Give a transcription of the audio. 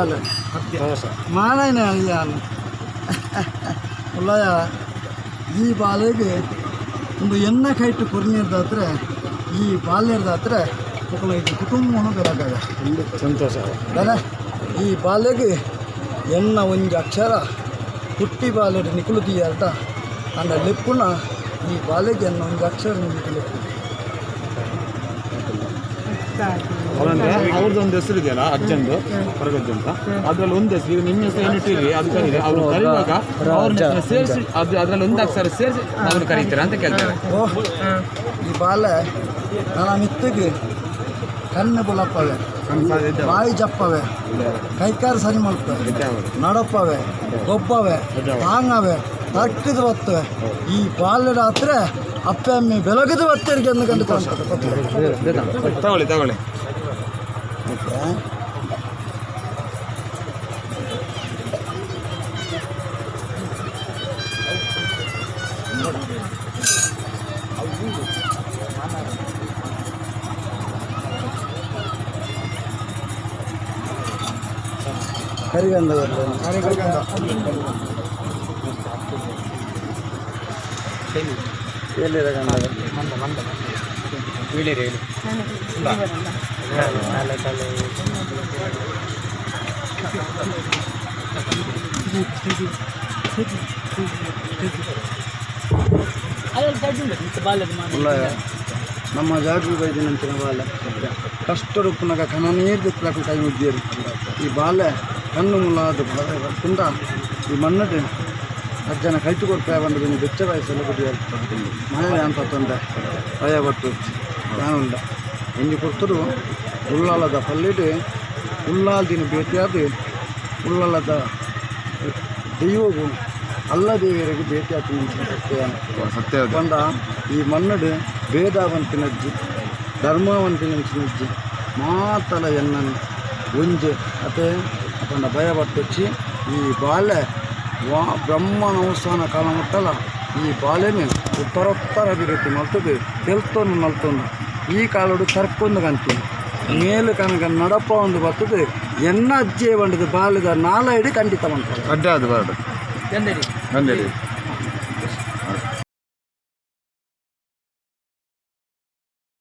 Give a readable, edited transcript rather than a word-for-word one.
ಬಾಲೆ ಮಾನೈನ ನಾನು ಉಳ್ಳಯ ಈ ಬಾಲೆಗೆ ಒಂದು ಎಣ್ಣೆ ಕೈಟು ಕೊರ್ನಿರ್ದಾದ್ರೆ ಈ ಬಾಲ್ಯರ್ದಾದ್ರೆ ಮಕ್ಕಳು ಇದು ಕುಟುಂಬವನ್ನು ಬೆಳಗಾಗ ಸಂತೋಷ ಬೇರೆ ಈ ಬಾಲ್ಯಗೆ ಎನ್ನ ಒಂದು ಅಕ್ಷರ ಹುಟ್ಟಿ ಬಾಲ್ಯದ ನಿಕುಳುದಿಯಾರ್ದ ಅಂದ ಲೆಪ್ಪುನ ಈ ಬಾಲ್ಯಗೆ ಎನ್ನ ಒಂದು ಅಕ್ಷರ ನಿಕುಲು ಅವ್ರದ್ದು ಒಂದು ಹೆಸರು ಇದೆಯಲ್ಲ ಅಜ್ಜಂದು ಹೊರಗಜ್ಜ ಅಂತ ಅದ್ರಲ್ಲಿ ಒಂದು ಹೆಸರು ನಿಮ್ಮ ಹೆಸರು ಏನಿಟ್ಟಿರಿ ಅದು ಕರೀರಿ ಅವ್ರು ಕರೆಯುವಾಗ ಅವ್ರನ್ನ ಸೇರಿಸಿ ಅದ್ರಲ್ಲಿ ಒಂದು ಅಕ್ಷರ ಸೇರಿಸಿ ಅವ್ರು ಕರೀತೀರಾ ಅಂತ ಕೇಳ್ತಾರೆ. ಓಹ್ ಈ ಬಾಲ್ಯ ನನ್ನ ಮಿತ್ತಿಗೆ ಕಣ್ಣು ಬುಲಪ್ಪವೆ ಬಾಯಿ ಜಪ್ಪವೆ ಕೈಕಾರು ಸರಿ ಮಾಡ್ತವೆ ನಡಪ್ಪವೆ ಗೊಬ್ಬವೆ ತಾಂಗವೆ ತರ್ಕಿದು ಬರ್ತವೆ ಈ ಬಾಲ್ಯದ ಹತ್ರ ಅಪ್ಪೆ ಅಮ್ಮಿ ಬೆಳಗದು ಬತ್ತರಿಗೆ ಅಂದು ಕಂಡು ತಗೊಳ್ಳಿ ತಗೊಳ್ಳಿ ಕರಿಗಂಧ ಎಲ್ಲಿರ ಗಂಧ ನಮ್ಮ ಜಾಗೃತಿ ಬೈದಿನಂಚಿನ ಬಾಲ್ಯ ಕಷ್ಟರುಪ್ಪನಾಗ ಕಣ ನೀರು ತಿಕ್ಕಲಾಕ ಕೈ ಮುದ್ದೀರಿ ಈ ಬಾಲ್ಯ ಕಣ್ಣು ಮುಲಾದು ಬರ್ತಿಂದ ಈ ಮಣ್ಣದು ಅಜ್ಜನ ಕೈತು ಕೊಡ್ತಾ ಬಂದು ನೀವು ಬೆಚ್ಚ ವಯಸ್ಸೆಲ್ಲ ಬಿಡಿಯಾರು ಮನೆ ಅಂತ ತೊಂದರೆ ಭಯ ಬಟ್ಟು ನಾನುಂಡ ಎಂಜಿ ಕೊಡ್ತರು ಉಳ್ಳಾಲದ ಪಲ್ಲಿಡು ಉಳ್ಳಾಲ್ದಿನ ಭೇಟಿಯಾದ ಉಳ್ಳಾಲದ ದೈವವು ಅಲ್ಲ ದೇವರಿಗೆ ಭೇಟಿ ಸತ್ಯ ಬಂದ ಈ ಮನ್ನಡು ಭೇದವಂತಿನಜ್ಜಿ ಧರ್ಮವಂತಿನಜ್ಜಿ ಮಾತಲ ಎನ್ನನು ಒಂಜೆ ಅತೆ ಅಪಂಡ ಭಯ ಬಟ್ಟೊಚ್ಚಿ ಈ ಬಾಲ್ಯ ಬ್ರಹ್ಮನವಸಾನ ಕಾಲ ಮುಟ್ಟಲ್ಲ ಈ ಬಾಲ್ಯನೇ ಉತ್ತರೋತ್ತರ ಅಭಿವೃದ್ಧಿ ಮಲ್ತದೆ ತೆಲ್ತೊಂದು ಮಲ್ತೊಂದು ಈ ಕಾಲಡು ತರ್ಕೊಂದು ಕಂತೀನಿ ಮೇಲು ಕನಕ ನಡಪ ಒಂದು ಬರ್ತದೆ ಎನ್ನ ಅಜ್ಜೆ ಬಂಡದು ಬಾಲ್ಯದ ನಾಲ ಹಿಡಿ ಖಂಡಿತ ಮಾಡ್ತಾರೆ ಅಡ್ಡ ಅದು ಬಾರ್ದು ಗಂಧೇರಿ